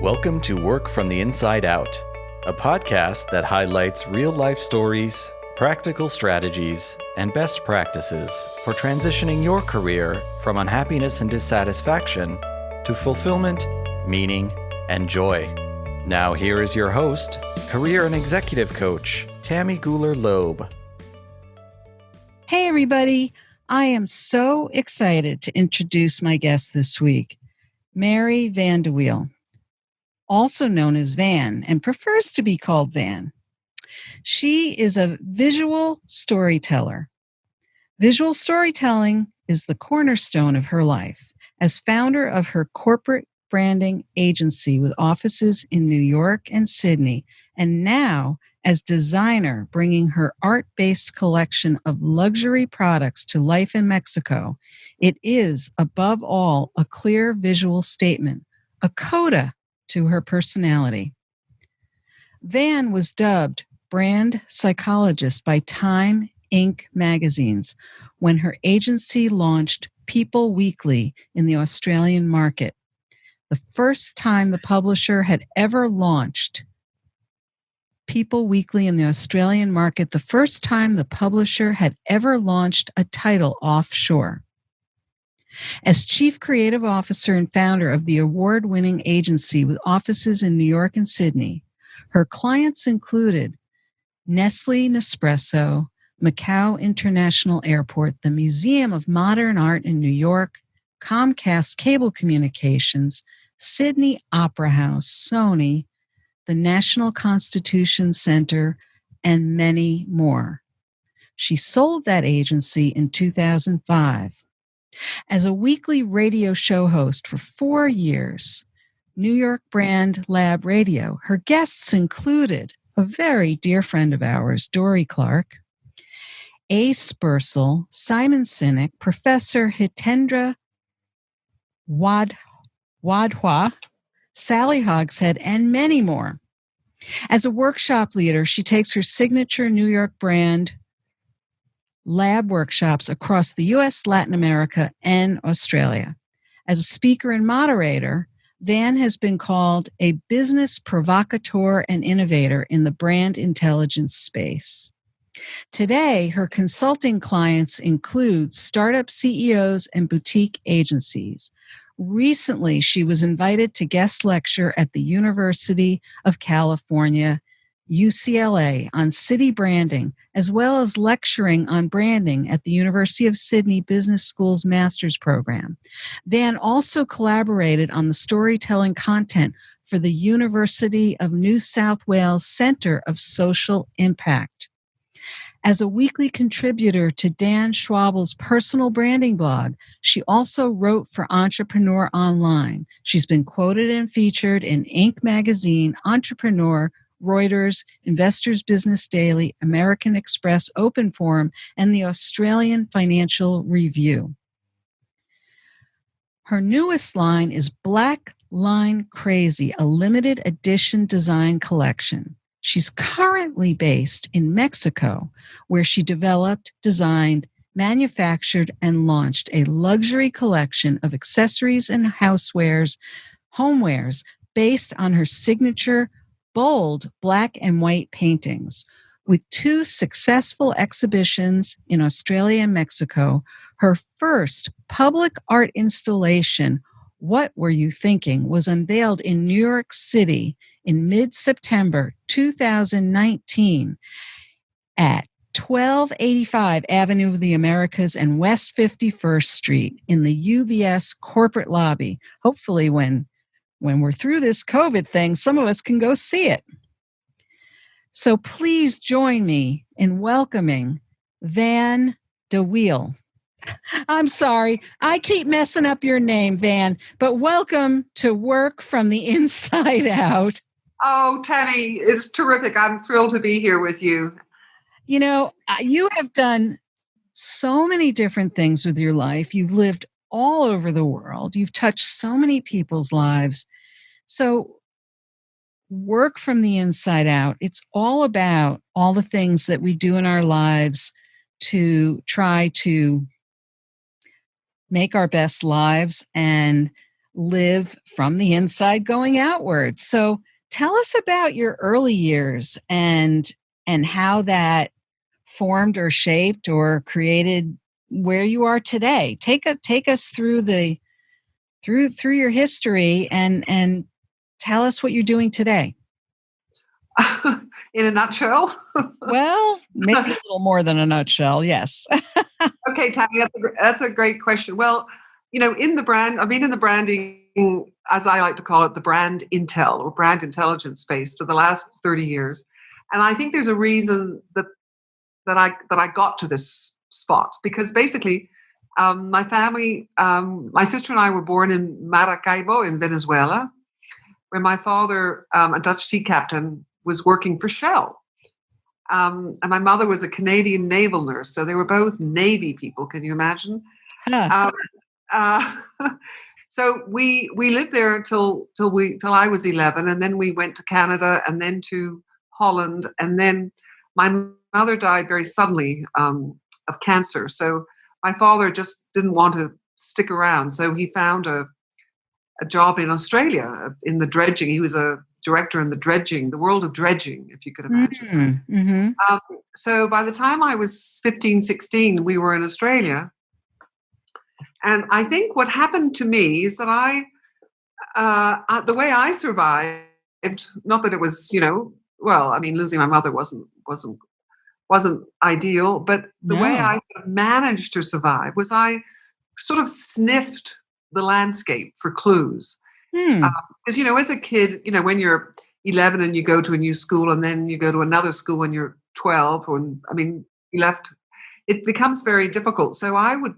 Welcome to Work from the Inside Out, a podcast that highlights real-life stories, practical strategies, and best practices for transitioning your career from unhappiness and dissatisfaction to fulfillment, meaning, and joy. Now here is your host, career and executive coach, Tammy Guler-Loeb. Hey everybody, I am so excited to introduce my guest this week, Mary Van de Wiel, also known as Van, and prefers to be called Van. She is a visual storyteller. Visual storytelling is the cornerstone of her life. As founder of her corporate branding agency with offices in New York and Sydney, and now as designer bringing her art-based collection of luxury products to life in Mexico, it is, above all, a clear visual statement, a coda to her personality. Van was dubbed brand psychologist by Time Inc. magazines when her agency launched People Weekly in the Australian market. The first time the publisher had ever launched People Weekly in the Australian market, the first time the publisher had ever launched a title offshore. As Chief Creative Officer and founder of the award-winning agency with offices in New York and Sydney, her clients included Nestle Nespresso, Macau International Airport, the Museum of Modern Art in New York, Comcast Cable Communications, Sydney Opera House, Sony, the National Constitution Center, and many more. She sold that agency in 2005. As a weekly radio show host for 4 years, New York Brand Lab Radio, her guests included a very dear friend of ours, Dory Clark, Ace Bursell, Simon Sinek, Professor Hitendra Wadhwa, Sally Hogshead, and many more. As a workshop leader, she takes her signature New York brand lab workshops across the U.S., Latin America, and Australia. As a speaker and moderator, Van has been called a business provocateur and innovator in the brand intelligence space. Today, her consulting clients include startup CEOs and boutique agencies. Recently, she was invited to guest lecture at the University of California, UCLA, on city branding, as well as lecturing on branding at the University of Sydney Business School's master's program. Van also collaborated on the storytelling content for the University of New South Wales Centre of Social Impact. As a weekly contributor to Dan Schwabel's personal branding blog, she also wrote for Entrepreneur Online. She's been quoted and featured in Inc. magazine, Entrepreneur, Reuters, Investors Business Daily, American Express, Open Forum, and the Australian Financial Review. Her newest line is Black Line Crazy, a limited edition design collection. She's currently based in Mexico, where she developed, designed, manufactured, and launched a luxury collection of accessories and homewares based on her signature bold black and white paintings. With 2 successful exhibitions in Australia and Mexico, her first public art installation, What Were You Thinking?, was unveiled in New York City in mid-September 2019 at 1285 Avenue of the Americas and West 51st Street in the UBS corporate lobby. Hopefully when we're through this COVID thing, some of us can go see it. So please join me in welcoming Van de Wiel. I'm sorry, I keep messing up your name, Van, but welcome to Work from the Inside Out. Oh, Tammy, it's terrific. I'm thrilled to be here with you. You know, you have done so many different things with your life. You've lived all over the world. You've touched so many people's lives. So Work from the Inside Out, it's all about all the things that we do in our lives to try to make our best lives and live from the inside going outward. So tell us about your early years and how that formed or shaped or created where you are today. Take us through through your history and tell us what you're doing today. In a nutshell. Well, maybe a little more than a nutshell. Yes. Okay, Tammy, that's a great question. Well, in the brand, I've been in the branding, as I like to call it, the brand intel or brand intelligence space for the last 30 years. And I think there's a reason that I got to this spot, because basically my family, my sister and I were born in Maracaibo in Venezuela, where my father, a Dutch sea captain, was working for Shell. And my mother was a Canadian naval nurse. So they were both Navy people. Can you imagine? Huh. So we lived there till I was 11. And then we went to Canada and then to Holland. And then my mother died very suddenly of cancer. So my father just didn't want to stick around. So he found a job in Australia in the dredging. He was a director in the world of dredging, if you could imagine. Mm-hmm. So by the time I was 15, 16, we were in Australia. And I think what happened to me is that the way I survived, not that it was, well, I mean, losing my mother wasn't ideal, but the way I sort of managed to survive was I sort of sniffed the landscape for clues. Because, as a kid, when you're 11 and you go to a new school and then you go to another school when you're 12, it becomes very difficult. So I would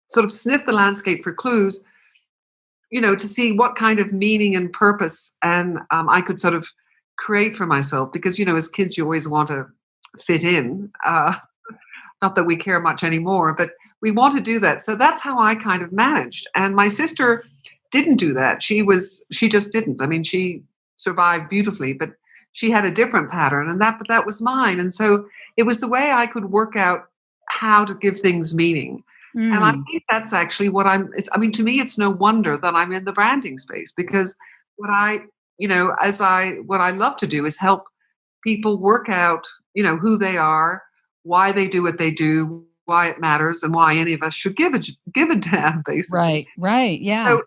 sort of sniff the landscape for clues, to see what kind of meaning and purpose and I could sort of create for myself. Because, as kids, you always want to fit in. Not that we care much anymore, but we want to do that. So that's how I kind of managed. And my sister didn't do that. She just didn't. I mean, she survived beautifully, but she had a different pattern, and that was mine. And so it was the way I could work out how to give things meaning. And I think that's actually what to me, it's no wonder that I'm in the branding space, because what I love to do is help people work out, who they are, why they do what they do, why it matters, and why any of us should give a damn, basically. Right. Yeah. So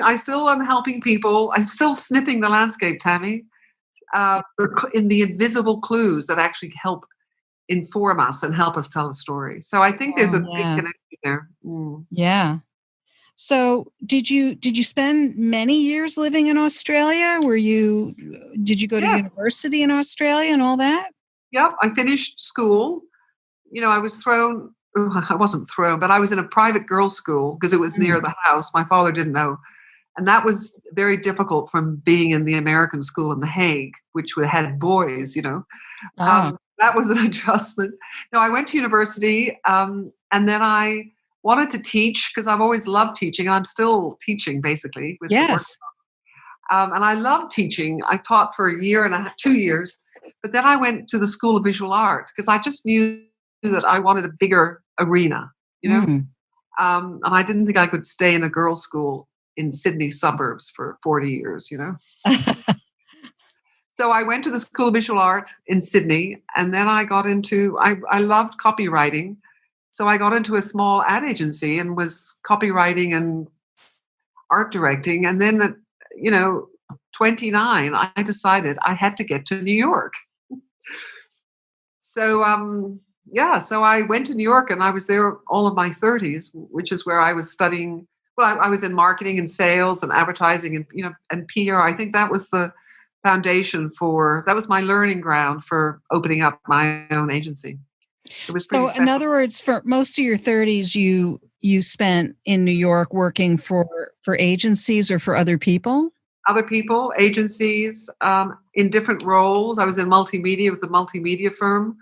I still am helping people. I'm still sniffing the landscape, Tammy, in the invisible clues that actually help inform us and help us tell a story. So I think there's a big connection there. Yeah. So did you spend many years living in Australia? Did you go to university in Australia and all that? Yep. I finished school. I wasn't thrown, but I was in a private girls' school because it was near the house. My father didn't know. And that was very difficult from being in the American school in The Hague, which had boys, that was an adjustment. No, I went to university and then I wanted to teach because I've always loved teaching, and I'm still teaching basically. Yes. And I loved teaching. I taught for a year and a half, 2 years, but then I went to the School of Visual Art because I just knew that I wanted a bigger arena, and I didn't think I could stay in a girls' school in Sydney suburbs for 40 years, So I went to the School of Visual Art in Sydney, and then I got into, I loved copywriting. So I got into a small ad agency and was copywriting and art directing. And then at, 29, I decided I had to get to New York. So, so I went to New York and I was there all of my 30s, which is where I was studying. Well, I was in marketing and sales and advertising and, and PR. I think that was the foundation that was my learning ground for opening up my own agency. It was so in other words, for most of your 30s, you spent in New York working for agencies or for other people? Other people, agencies, in different roles. I was in multimedia with the multimedia firm.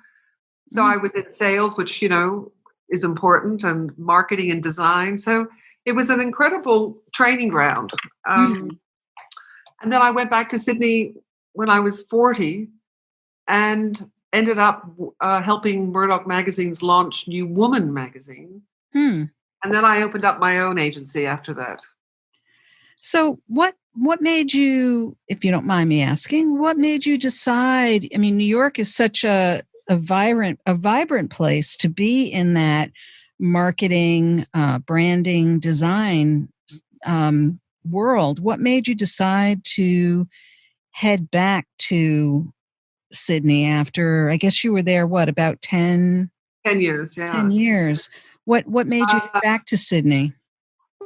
So I was in sales, which, is important, and marketing and design. So it was an incredible training ground. And then I went back to Sydney when I was 40 and ended up helping Murdoch Magazine's launch New Woman magazine. And then I opened up my own agency after that. So what made you, if you don't mind me asking, what made you decide? I mean, New York is such a vibrant place to be in that marketing, branding, design world. What made you decide to head back to Sydney after, I guess you were there, what, about 10 years, 10 yeah. years? What made you head back to Sydney?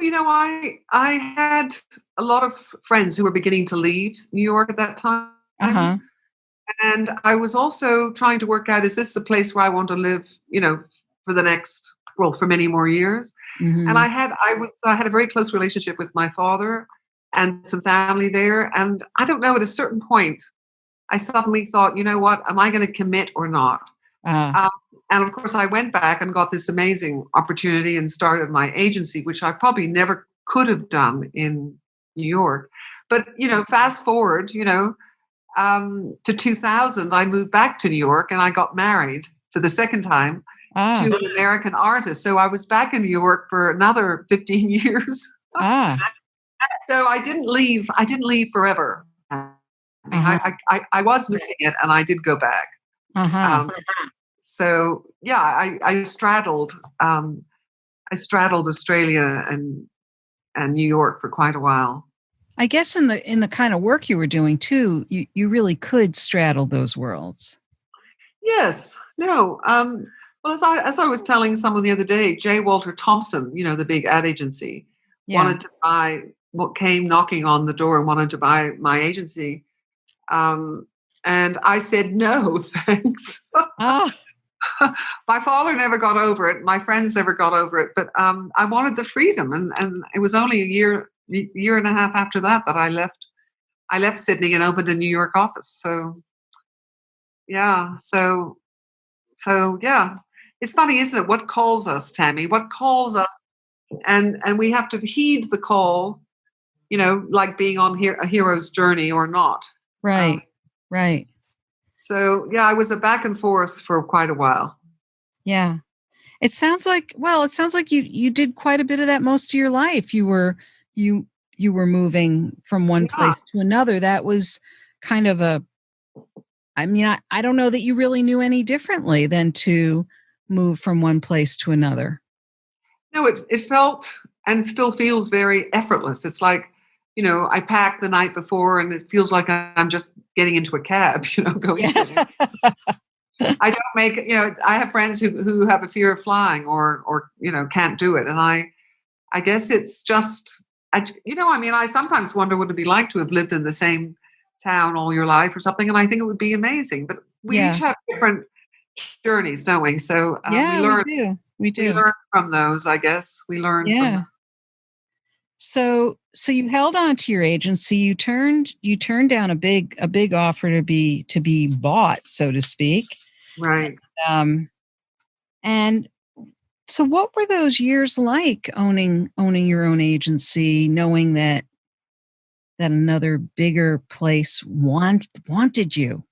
I had a lot of friends who were beginning to leave New York at that time. Uh-huh. And I was also trying to work out, is this a place where I want to live, for the next, well, for many more years? And Hmm. I had a very close relationship with my father and some family there. And I don't know, at a certain point, I suddenly thought, you know what, am I going to commit or not? Ah, Um, and of course, I went back and got this amazing opportunity and started my agency, which I probably never could have done in New York. But, fast forward, to 2000, I moved back to New York and I got married for the second time to ah, an American artist. So I was back in New York for another 15 years. ah, So I didn't leave. I didn't leave forever. I mean, uh-huh, I was missing it, and I did go back. uh-huh. Um, so yeah, I straddled Australia and New York for quite a while. I guess in the kind of work you were doing too, you really could straddle those worlds. Yes. No. Well, as I was telling someone the other day, J. Walter Thompson, the big ad agency, Yeah. wanted to buy what came knocking on the door and wanted to buy my agency. And I said, no, thanks. Ah, My father never got over it. My friends never got over it. But I wanted the freedom. And it was only a year and a half after that I left. I left Sydney and opened a New York office. So yeah. So yeah. It's funny, isn't it? What calls us, Tammy? What calls us? And we have to heed the call, like being on a hero's journey or not. right, right. So yeah, I was a back and forth for quite a while. Yeah. It sounds like you did quite a bit of that most of your life. You you were moving from one Yeah. place to another. That was kind of a, I mean, I don't know that you really knew any differently than to move from one place to another. No, it felt and still feels very effortless. It's like, I packed the night before and it feels like I'm just getting into a cab, going Yeah. somewhere. I don't make, I have friends who have a fear of flying or can't do it. And I guess it's just, I sometimes wonder what it'd be like to have lived in the same town all your life or something. And I think it would be amazing. But we each Yeah. have different journeys, don't we? So Yeah, we do. We we do. learn from those, I guess. We learn from Yeah. So you held on to your agency. You turned down a big offer to be bought, so to speak. right. Um, and so what were those years like owning your own agency, knowing that another bigger place wanted you?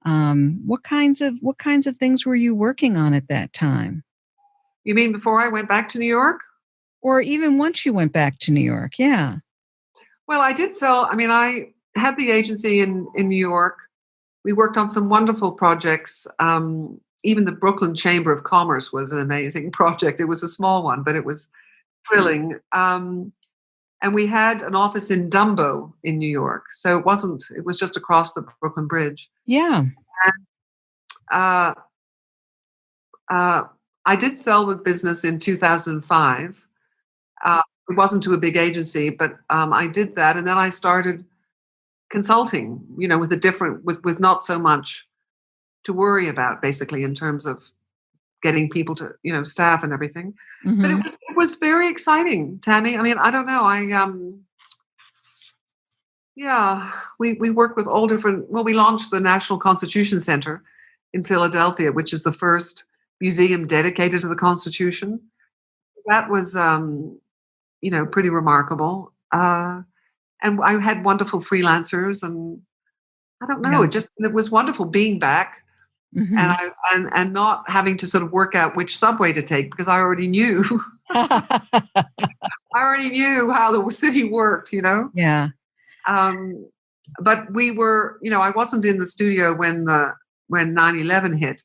What kinds of things were you working on at that time? You mean before I went back to New York? Or even once you went back to New York? Yeah. Well, I did sell. I had the agency in New York. We worked on some wonderful projects. Even the Brooklyn Chamber of Commerce was an amazing project. It was a small one, but it was thrilling. And we had an office in Dumbo in New York. So it was just across the Brooklyn Bridge. Yeah. Uh, uh, I did sell the business in 2005. It wasn't to a big agency, but I did that. And then I started consulting, with with not so much to worry about, basically, in terms of getting people to, staff and everything. But Mhm. it was very exciting, Tammy. I don't know. Yeah, we work with all different. Well, we launched the National Constitution Center in Philadelphia, which is the first museum dedicated to the Constitution. That was, pretty remarkable. And I had wonderful freelancers, and I don't know. Yeah. It was wonderful being back, and Mhm. and not having to sort of work out which subway to take because I already knew. I already knew how the city worked, Yeah. Um, but we were, I wasn't in the studio when 9/11 hit,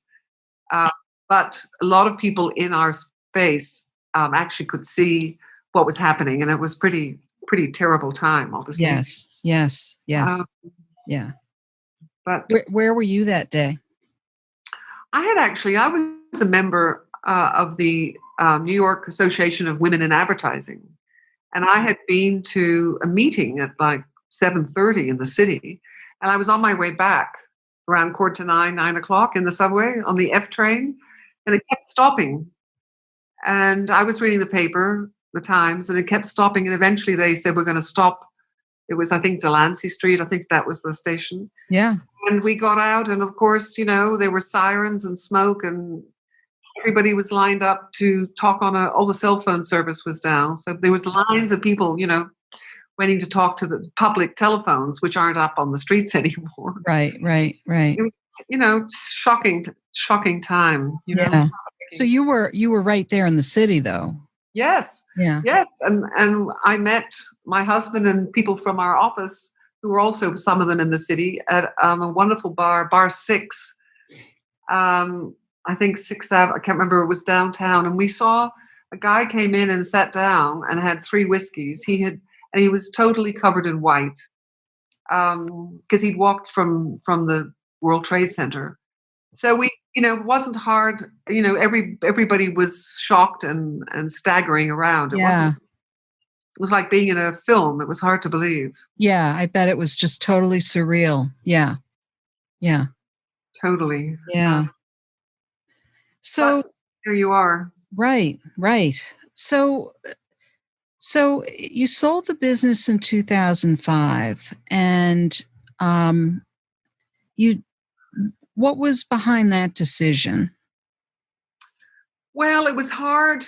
uh, but a lot of people in our space actually could see what was happening, and it was pretty terrible time, obviously. Yes. Yes. Um, Yes. Yeah. but Where were you that day? I was a member of the New York Association of Women in Advertising, and I had been to a meeting at like 7:30 in the city, and I was on my way back around 9:15 in the subway on the F train, and it kept stopping. And I was reading the paper, the Times, and it kept stopping. And eventually they said, we're going to stop. It was, I think, Delancey Street. I think that was the station. Yeah. And we got out, and of course, there were sirens and smoke, and everybody was lined up to talk all the cell phone service was down. So there was lines of people, waiting to talk to the public telephones, which aren't up on the streets anymore. Right. Right. It was, shocking time, Yeah. So you were right there in the city, though. Yes. Yeah. Yes. And I met my husband and people from our office who were also, some of them in the city, at a wonderful bar 6. I think 6th Ave, I can't remember, it was downtown. And we saw a guy came in and sat down and had 3 whiskeys. And he was totally covered in white because he'd walked from the World Trade Center. So it wasn't hard. Everybody was shocked and staggering around. It was like being in a film. It was hard to believe. Yeah, I bet it was just totally surreal. Yeah. Yeah. Totally. Yeah. So here you are. Right. So you sold the business in 2005, and what was behind that decision? Well, it was hard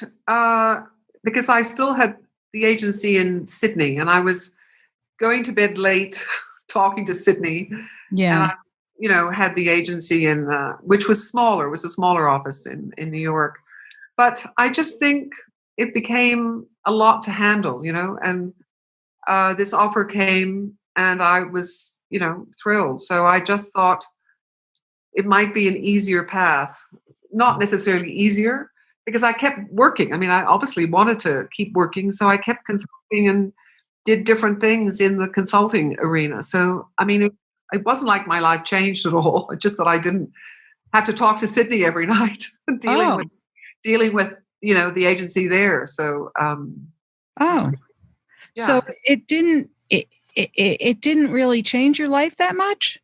because I still had the agency in Sydney, and I was going to bed late talking to Sydney. Yeah. And I, had the agency in, which was smaller. It was a smaller office in New York. But I just think it became a lot to handle, and this offer came, and I was, thrilled. So I just thought it might be an easier path, not necessarily easier, because I kept working. I mean, I obviously wanted to keep working, so I kept consulting and did different things in the consulting arena. So, I mean, it wasn't like my life changed at all. It's just that I didn't have to talk to Sydney every night, dealing with the agency there. So, yeah. So it didn't really change your life that much?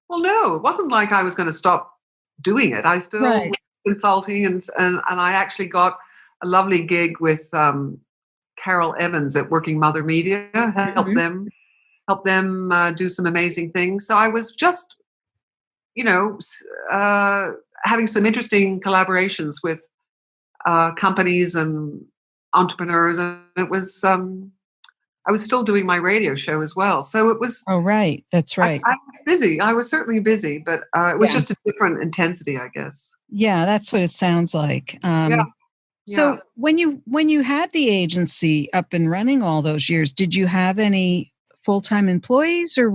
Well, no, it wasn't like I was going to stop doing it. I still was consulting, and I actually got a lovely gig with Carol Evans at Working Mother Media, help them do some amazing things. So I was just, having some interesting collaborations with companies and entrepreneurs, and it was I was still doing my radio show as well. So it was. Oh, right. That's right. I was busy. I was certainly busy, but it was just a different intensity, I guess. Yeah, that's what it sounds like. So when you had the agency up and running all those years, did you have any full-time employees, or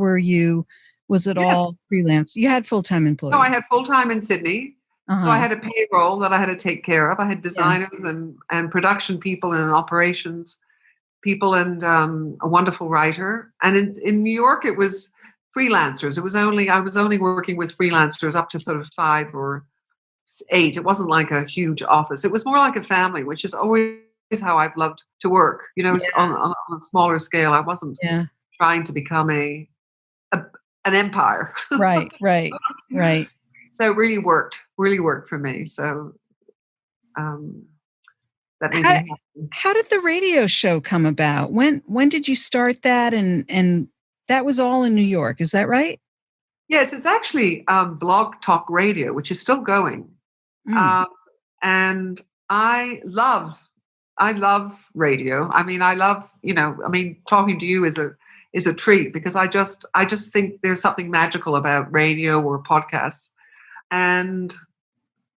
was it all freelance? You had full-time employees. No, I had full-time in Sydney. So I had a payroll that I had to take care of. I had designers and production people and operations people, and a wonderful writer. And in New York, it was freelancers. I was only working with freelancers up to sort of 5 or 8. It wasn't like a huge office. It was more like a family, which is always how I've loved to work. On a smaller scale. I wasn't trying to become an empire. Right. So it really worked for me. So that made me happy. How did the radio show come about? When did you start that? And that was all in New York, is that right? Yes, it's actually Blog Talk Radio, which is still going. And I love radio. I mean, talking to you is a treat, because I just think there's something magical about radio or podcasts. And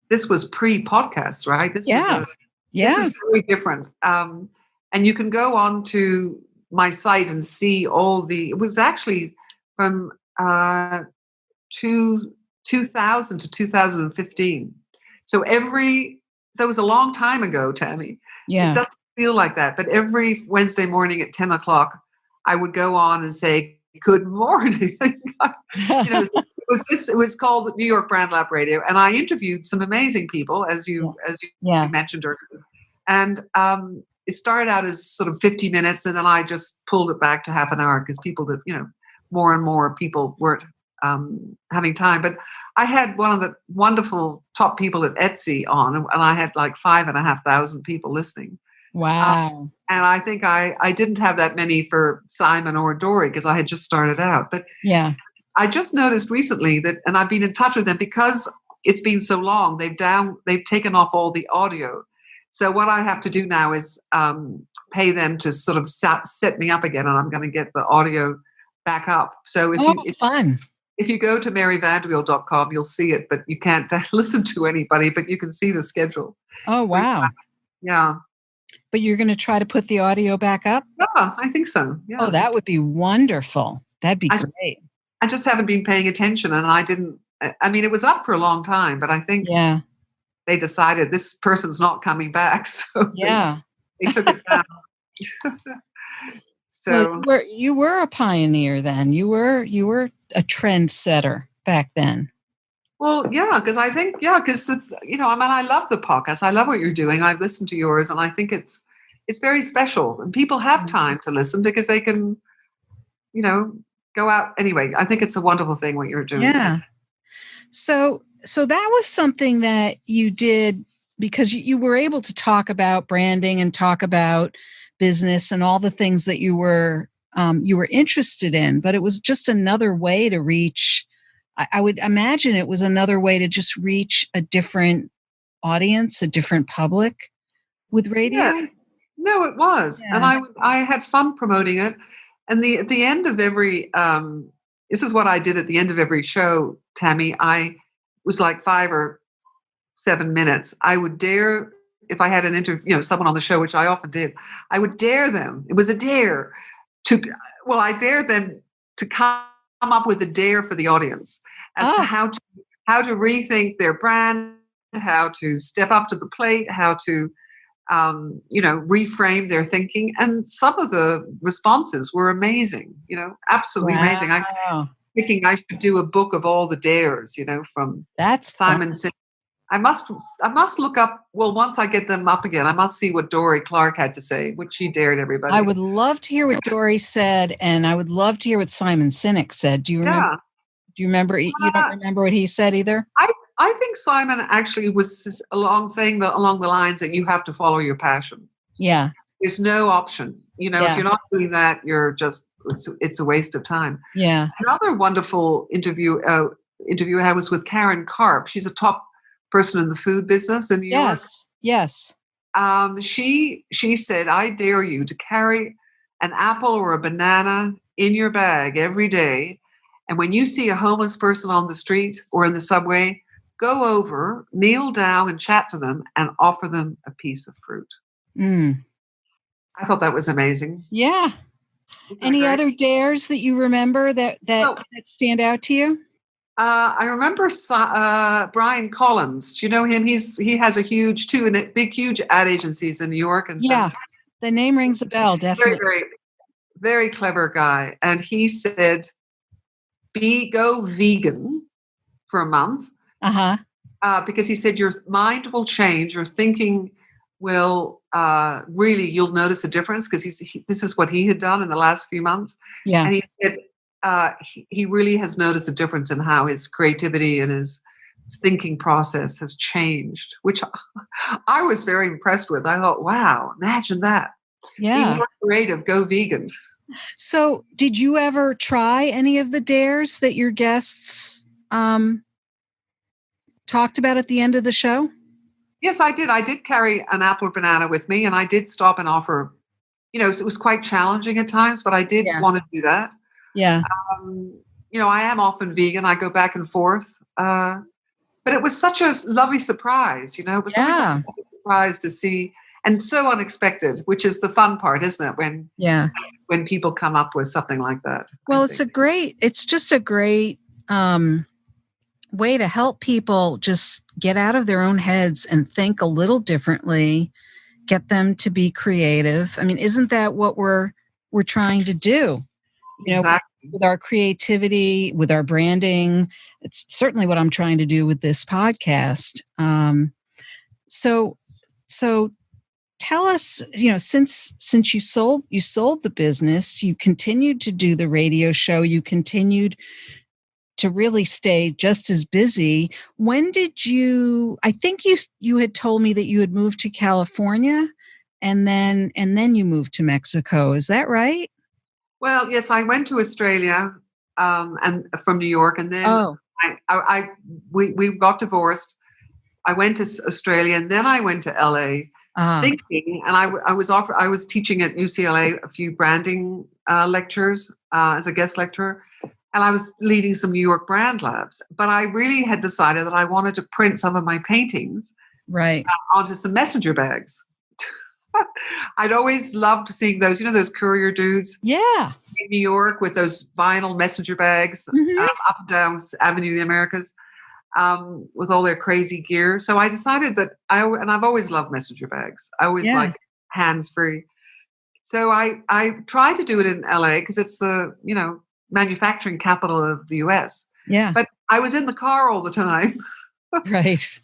this was pre-podcast, right? This is very different. And you can go on to my site and see it was actually from two, 2000 to 2015. So so it was a long time ago, Tammy. It Yeah. doesn't feel like that, but every Wednesday morning at 10 o'clock, I would go on and say, good morning. It was called the New York Brand Lab Radio, and I interviewed some amazing people, as you Yeah. mentioned earlier. And it started out as sort of 50 minutes, and then I just pulled it back to half an hour because more and more people weren't having time. But I had one of the wonderful top people at Etsy on, and I had like 5,500 people listening. Wow. And I think I didn't have that many for Simon or Dory because I had just started out. But Yeah. I just noticed recently that, and I've been in touch with them because it's been so long, they've taken off all the audio. So what I have to do now is pay them to sort of set me up again, and I'm going to get the audio back up. So fun. if you go to maryvanderwiel.com, you'll see it, but you can't listen to anybody, but you can see the schedule. Oh, wow. Yeah. But you're going to try to put the audio back up? Yeah, I think so. Yeah. Oh, that would be wonderful. That'd be great. I just haven't been paying attention, and it was up for a long time, but I think they decided this person's not coming back. So they took it down. So well, you were a pioneer then. You were a trendsetter back then. Well, because I think, I love the podcast. I love what you're doing. I've listened to yours, and I think it's very special. And people have time to listen because they can, go out. Anyway, I think it's a wonderful thing what you're doing. Yeah. So that was something that you did because you were able to talk about branding and talk about business and all the things that you were interested in, but it was just another way to reach. I would imagine it was another way to just reach a different audience, a different public with radio. Yeah. No, it was, and I had fun promoting it. And at the end of every, this is what I did at the end of every show, Tammy. I was like 5 or 7 minutes. I would dare, if I had an interview, someone on the show, which I often did, I would dare them. It was a dare I dared them to come up with a dare for the audience as to how to rethink their brand, how to step up to the plate, how to reframe their thinking. And some of the responses were amazing, absolutely amazing. I'm thinking I should do a book of all the dares, from Simon Sinek. I must look up, once I get them up again, I must see what Dory Clark had to say, what she dared everybody. I would love to hear what Dory said, and I would love to hear what Simon Sinek said. Do you remember? Yeah. Do you remember? You don't remember what he said either? I think Simon actually was along the lines that you have to follow your passion. Yeah. There's no option. If you're not doing that, you're just, it's a waste of time. Yeah. Another wonderful interview I had was with Karen Karp. She's a top person in the food business in New York. Yes. She said, I dare you to carry an apple or a banana in your bag every day. And when you see a homeless person on the street or in the subway, go over, kneel down and chat to them and offer them a piece of fruit. I thought that was amazing. Yeah. Any other dares that you remember that stand out to you? I remember Brian Collins. Do you know him? He has a huge ad agencies in New York. And the name rings a bell, definitely. Very, very, very clever guy. And he said, go vegan for a month. Because he said your mind will change, your thinking will you'll notice a difference because this is what he had done in the last few months. Yeah. And he said, he really has noticed a difference in how his creativity and his thinking process has changed, which I was very impressed with. I thought, wow, imagine that. Yeah. Be more creative, go vegan. So did you ever try any of the dares that your guests talked about at the end of the show? Yes, I did. I did carry an apple or banana with me, and I did stop and offer, it was quite challenging at times, but I did want to do that. Yeah. I am often vegan. I go back and forth. But it was such a lovely surprise, It was always a surprise to see. and so unexpected, which is the fun part, isn't it? When people come up with something like that. Well, it's just a great way to help people just get out of their own heads and think a little differently, get them to be creative. I mean, isn't that what we're trying to do? Exactly. With our creativity, with our branding. It's certainly what I'm trying to do with this podcast. So tell us, since you sold the business, you continued to do the radio show, you continued to really stay just as busy. When did I think you had told me that you had moved to California and then you moved to Mexico. Is that right? Well, yes, I went to Australia and from New York, and then we got divorced. I went to Australia, and then I went to LA, thinking, and I was teaching at UCLA a few branding lectures as a guest lecturer, and I was leading some New York brand labs. But I really had decided that I wanted to print some of my paintings onto some messenger bags. I'd always loved seeing those, those courier dudes. Yeah. In New York with those vinyl messenger bags up and down Avenue of the Americas with all their crazy gear. So I decided that I've always loved messenger bags. I always like hands-free. So I tried to do it in LA because it's the, manufacturing capital of the US. Yeah. But I was in the car all the time. Right.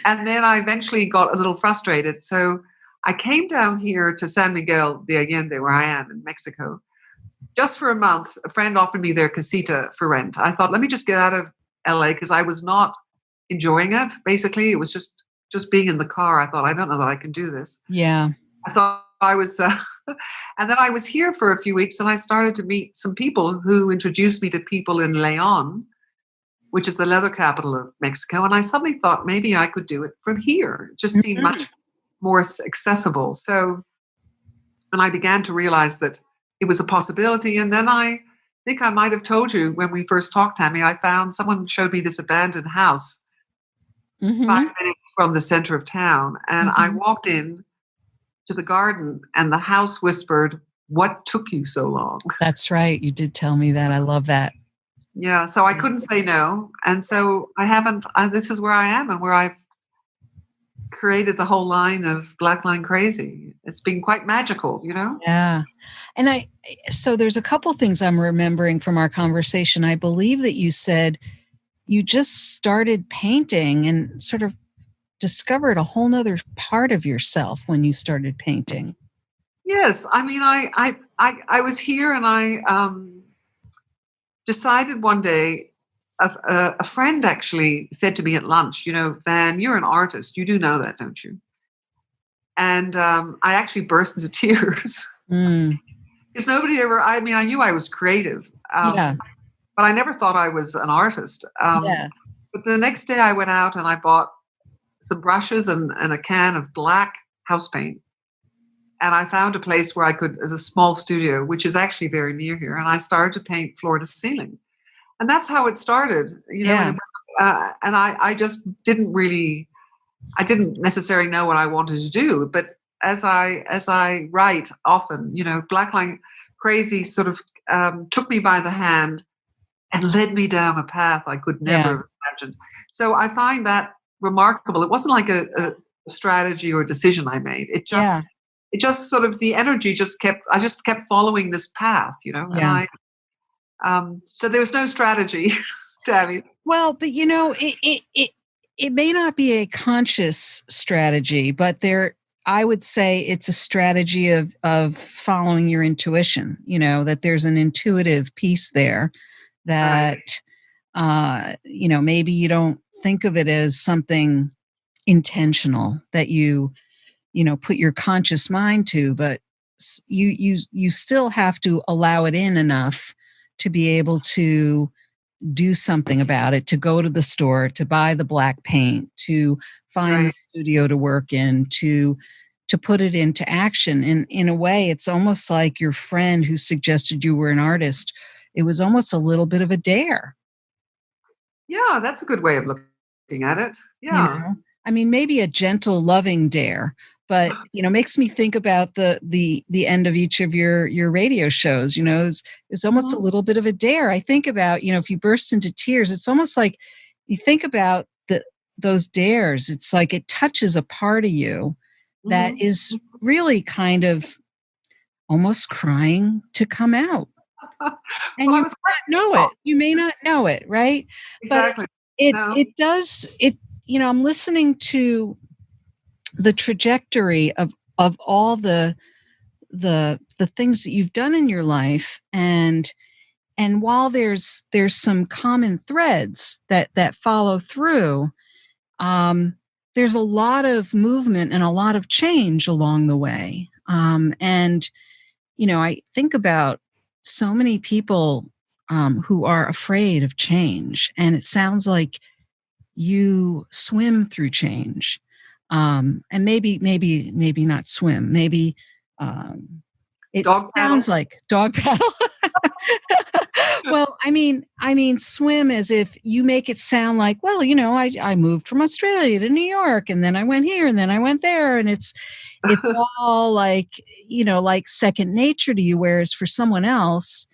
And then I eventually got a little frustrated. So I came down here to San Miguel de Allende, where I am in Mexico, just for a month. A friend offered me their casita for rent. I thought, let me just get out of LA because I was not enjoying it. Basically, it was just being in the car. I thought, I don't know that I can do this. Yeah. So I was, and then I was here for a few weeks, and I started to meet some people who introduced me to people in León, which is the leather capital of Mexico. And I suddenly thought maybe I could do it from here. It just seemed much more accessible. So, and I began to realize that it was a possibility. And then I think I might have told you when we first talked, Tammy, someone showed me this abandoned house 5 minutes from the center of town. And I walked in to the garden and the house whispered, "What took you so long?" That's right. You did tell me that. I love that. Yeah. So I couldn't say no. And so this is where I am and where I've created the whole line of Black Line Crazy. It's been quite magical, Yeah. And so there's a couple things I'm remembering from our conversation. I believe that you said you just started painting and sort of discovered a whole nother part of yourself when you started painting. Yes. I mean, I was here and I decided one day, a friend actually said to me at lunch, Van, you're an artist. You do know that, don't you? And I actually burst into tears. Because nobody ever, I knew I was creative. But I never thought I was an artist. But the next day I went out and I bought some brushes and a can of black house paint. And I found a place where I could, as a small studio, which is actually very near here. And I started to paint floor to ceiling. And that's how it started, and I just didn't necessarily know what I wanted to do. But as I write often, Black Line Crazy sort of took me by the hand and led me down a path I could never have imagined. So I find that remarkable. It wasn't like a strategy or decision I made. It just sort of, the energy I just kept following this path, and so there was no strategy, Tammy. Well, but it may not be a conscious strategy, but I would say it's a strategy of following your intuition, that there's an intuitive piece there that, maybe you don't think of it as something intentional that you put your conscious mind to, but you still have to allow it in enough to be able to do something about it, to go to the store, to buy the black paint, to find the studio to work in, to put it into action. And in a way, it's almost like your friend who suggested you were an artist. It was almost a little bit of a dare. Yeah, that's a good way of looking at it. Yeah. Maybe a gentle, loving dare, but makes me think about the end of each of your radio shows. It's almost a little bit of a dare. I think about, if you burst into tears, it's almost like you think about those dares. It's like it touches a part of you that is really kind of almost crying to come out. And Well, I you was may not know it. You may not know it, right? exactly. But it No. it does it. I'm listening to the trajectory of all the things that you've done in your life, and while there's some common threads that follow through, there's a lot of movement and a lot of change along the way. And I think about so many people who are afraid of change, and it sounds like you swim through change. And maybe not swim. Maybe it Dog sounds paddle. like dog paddle. Well, I mean, swim as if you make it sound like, well, I moved from Australia to New York, and then I went here, and then I went there, and it's all like, like second nature to you. Whereas for someone else,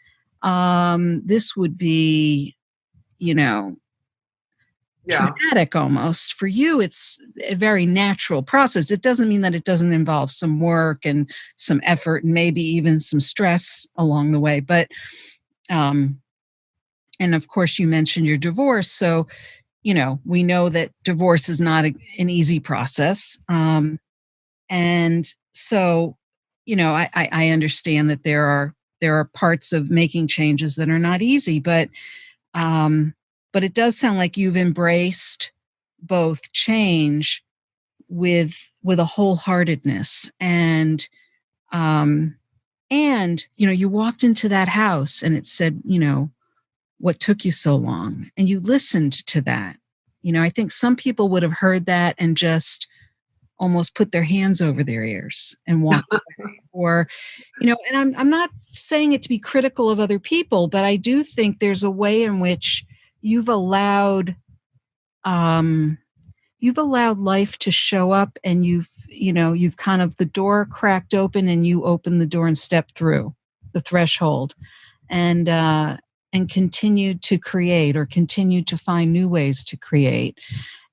this would be, Yeah. traumatic almost. For you, it's a very natural process. It doesn't mean that it doesn't involve some work and some effort and maybe even some stress along the way. But, and of course, you mentioned your divorce. So, we know that divorce is not an easy process. And so, I understand that there are parts of making changes that are not easy, but it does sound like you've embraced both change with a wholeheartedness, and you walked into that house and it said, what took you so long, and you listened to that. I think some people would have heard that and just almost put their hands over their ears and walked away. Or, and I'm not saying it to be critical of other people, but I do think there's a way in which you've allowed life to show up, and you've kind of, the door cracked open and you opened the door and stepped through the threshold, and continued to create, or continued to find new ways to create.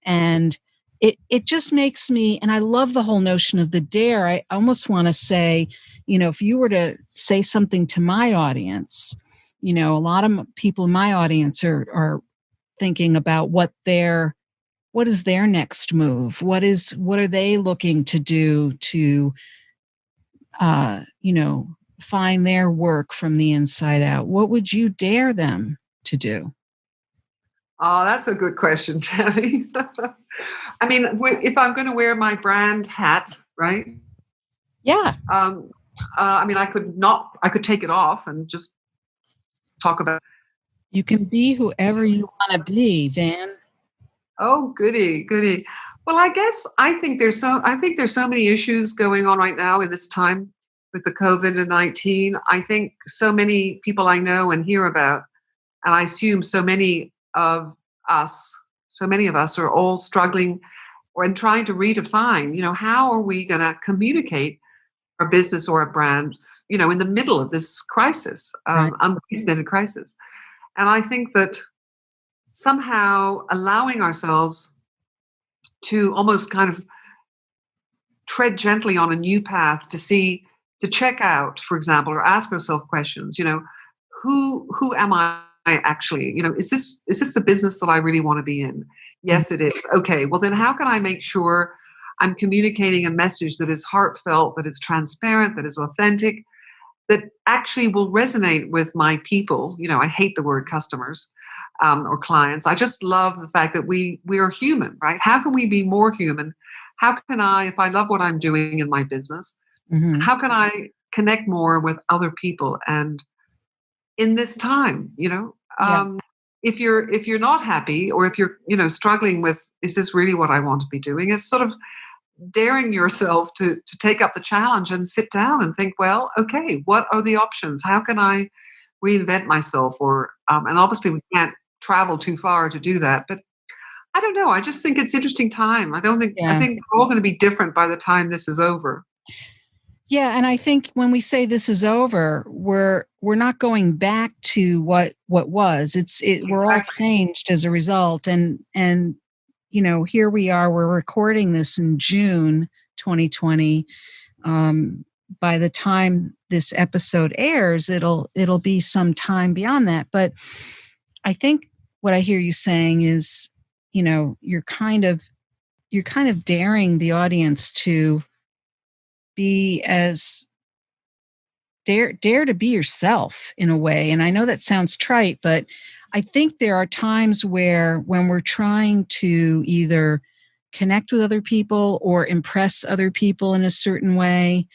And it just makes me, and I love the whole notion of the dare. I almost want to say, if you were to say something to my audience, a lot of people in my audience are thinking about what is their next move? What are they looking to do to, find their work from the inside out? What would you dare them to do? Oh, that's a good question, Tammy. I mean, if I'm going to wear my brand hat, right? Yeah. I mean, I could take it off and just talk about. You can be whoever you want to be, Van. Oh, goody. Well, I think there's so many issues going on right now in this time with the COVID-19. I think so many people I know and hear about, and I assume so many of us are all struggling and trying to redefine, how are we going to communicate our business or our brands, in the middle of this crisis, Right. unprecedented crisis. And I think that somehow allowing ourselves to almost kind of tread gently on a new path to check out, for example, or ask ourselves questions, who am I actually? Is this the business that I really want to be in? Yes, it is. Okay, well then how can I make sure I'm communicating a message that is heartfelt, that is transparent, that is authentic, that actually will resonate with my people? I hate the word customers or clients. I just love the fact that we are human, right? How can we be more human? How can I, if I love what I'm doing in my business, how can I connect more with other people? And in this time, if you're not happy, or if you're, struggling with, is this really what I want to be doing? It's sort of daring yourself to take up the challenge and sit down and think, well, okay, what are the options? How can I reinvent myself? Or and obviously we can't travel too far to do that, but I don't know. I just think it's interesting time. I Yeah. think we're all going to be different by the time this is over. Yeah, and I think when we say this is over, we're not going back to what was. We're all Exactly. changed as a result, and here we are. We're recording this in June 2020. By the time this episode airs, it'll be some time beyond that. But I think what I hear you saying is, you're kind of daring the audience to be as dare to be yourself in a way. And I know that sounds trite, but I think there are times where when we're trying to either connect with other people or impress other people in a certain way,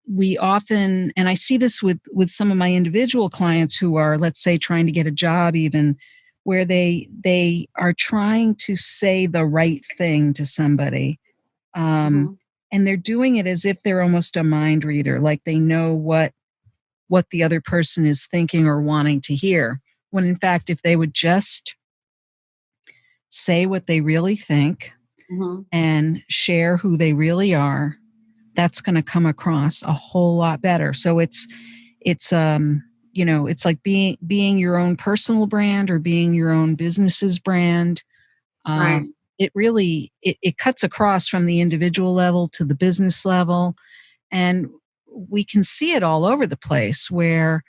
we often, and I see this with some of my individual clients who are, let's say, trying to get a job, even where they are trying to say the right thing to somebody. Mhm. And they're doing it as if they're almost a mind reader, like they know what the other person is thinking or wanting to hear. When in fact, if they would just say what they really think Mhm. and share who they really are, that's going to come across a whole lot better. So it's it's like being your own personal brand or being your own business's brand. Right. It really it cuts across from the individual level to the business level, and we can see it all over the place where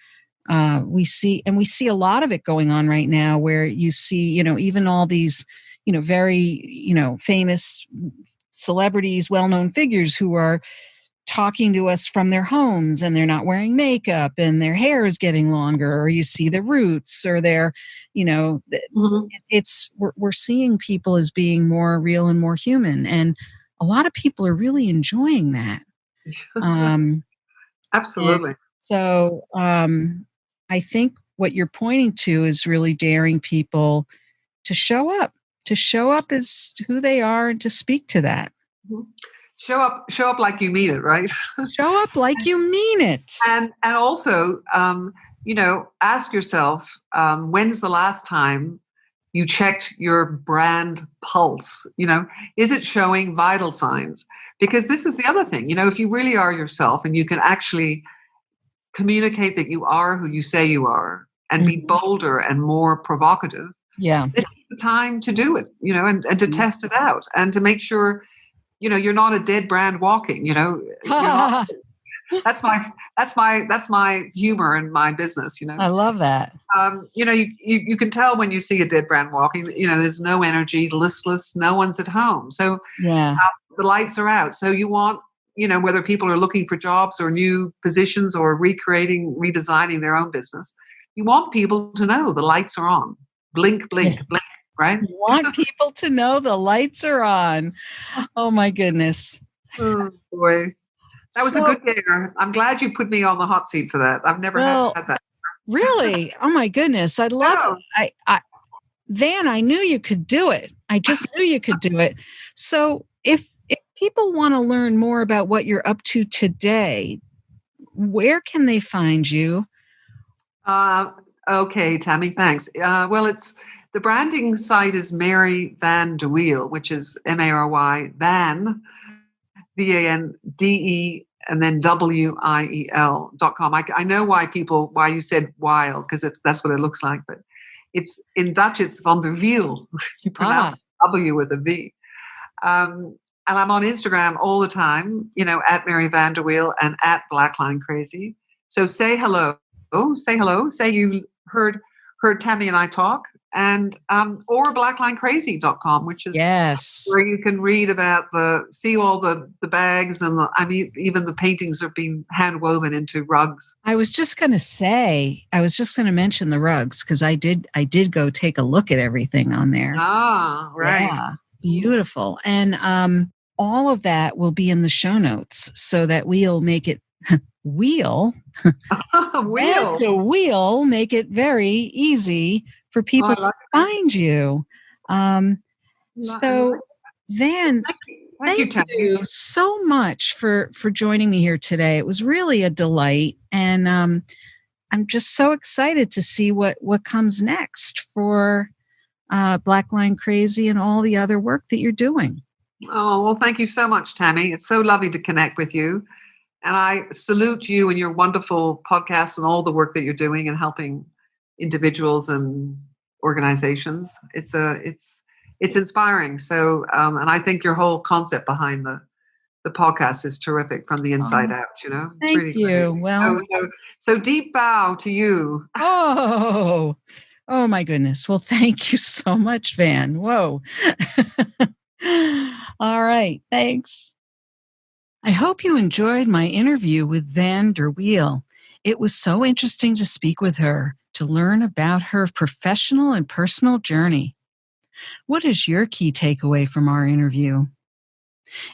we see a lot of it going on right now, where you see even all these very famous celebrities, well-known figures who are talking to us from their homes, and they're not wearing makeup and their hair is getting longer, or you see the roots, or they're Mhm. we're seeing people as being more real and more human, and a lot of people are really enjoying that. um, and Absolutely. so I think what you're pointing to is really daring people to show up as who they are and to speak to that. Mhm. Show up like you mean it, right? Show up like you mean it. And also, ask yourself, when's the last time you checked your brand pulse? Is it showing vital signs? Because this is the other thing. If you really are yourself and you can actually communicate that you are who you say you are and be Mhm. bolder and more provocative, Yeah. this is the time to do it, and to test it out and to make sure, you're not a dead brand walking, you're not. I That's my humor in my business. love that. You can tell when you see a dead brand walking. There's no energy, listless. No one's at home, so Yeah. the lights are out. So you want, whether people are looking for jobs or new positions or redesigning their own business, you want people to know the lights are on. Blink, Yeah. blink, blink. Right? You want people to know the lights are on. Oh my goodness. Oh boy, that was a So, good dare. I'm glad you put me on the hot seat for that. I've never well, had that. really, oh my goodness, I love it. No. Van, I knew you could do it. I just knew you could do it. So, if people want to learn more about what you're up to today, where can they find you? Uh, okay, Tammy, thanks. Well, it's the branding site is Mary Van de Wiel, which is Mary Van VANDE and then WIEL.com. I know why you said Wiel, because that's what it looks like, but it's in Dutch it's van der Wiel. You pronounce Ah, W with a V. And I'm on Instagram all the time, at Mary Van der Wiel and at Blackline Crazy. So say hello. Say hello. Say you heard Tammy and I talk, and or blacklinecrazy.com, which is yes. where you can read about see all the bags, and even the paintings are being hand woven into rugs. I was just going to mention the rugs, because I did go take a look at everything on there. Ah, right. Yeah, beautiful. And all of that will be in the show notes, so that we'll make it we'll Wheel. we'll make it very easy for Oh, I people to like that. find you. Um, I like so Van, Thank you. Thank you, thank Tammy. you so much for joining me here today. It was really a delight, and I'm just so excited to see what comes next for Black Line Crazy and all the other work that you're doing. Oh, well, thank you so much, Tammy. It's so lovely to connect with you. And I salute you and your wonderful podcast and all the work that you're doing and helping individuals and organizations. It's inspiring. So, and I think your whole concept behind the podcast is terrific from the inside out. It's thank really you. great. Well, so deep bow to you. Oh my goodness. Well, thank you so much, Van. Whoa. All right. Thanks. I hope you enjoyed my interview with Van der Wiel. It was so interesting to speak with her, to learn about her professional and personal journey. What is your key takeaway from our interview?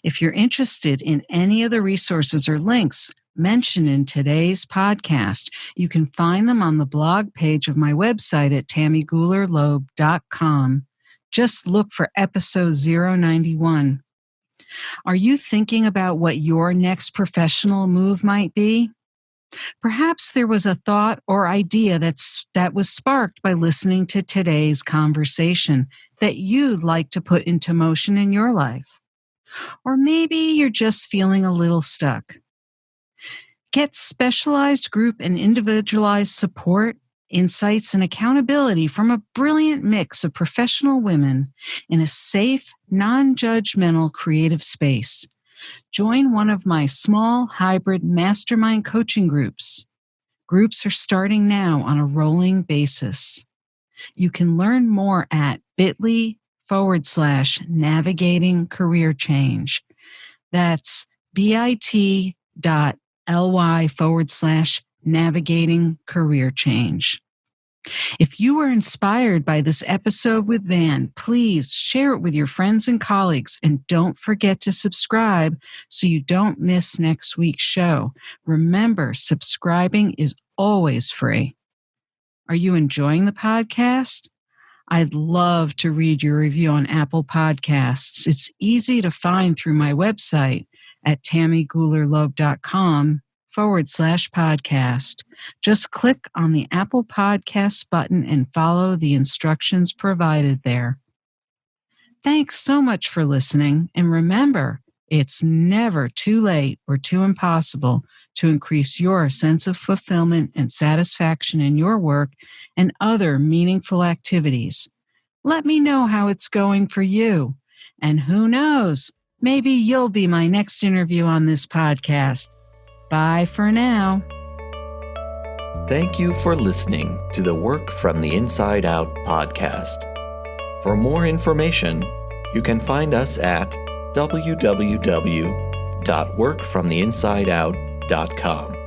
If you're interested in any of the resources or links mentioned in today's podcast, you can find them on the blog page of my website at tammygulerloeb.com. Just look for episode 091. Are you thinking about what your next professional move might be? Perhaps there was a thought or idea that was sparked by listening to today's conversation that you'd like to put into motion in your life. Or maybe you're just feeling a little stuck. Get specialized group and individualized support, insights, and accountability from a brilliant mix of professional women in a safe, non-judgmental creative space. Join one of my small hybrid mastermind coaching groups. Groups are starting now on a rolling basis. You can learn more at bit.ly/navigating career change. That's bit.ly/navigating career change. If you were inspired by this episode with Van, please share it with your friends and colleagues, and don't forget to subscribe so you don't miss next week's show. Remember, subscribing is always free. Are you enjoying the podcast? I'd love to read your review on Apple Podcasts. It's easy to find through my website at tammygulerloeb.com/podcast. Just click on the Apple Podcasts button and follow the instructions provided there. Thanks so much for listening. And remember, it's never too late or too impossible to increase your sense of fulfillment and satisfaction in your work and other meaningful activities. Let me know how it's going for you. And who knows, maybe you'll be my next interview on this podcast. Bye for now. Thank you for listening to the Work from the Inside Out podcast. For more information, you can find us at www.workfromtheinsideout.com.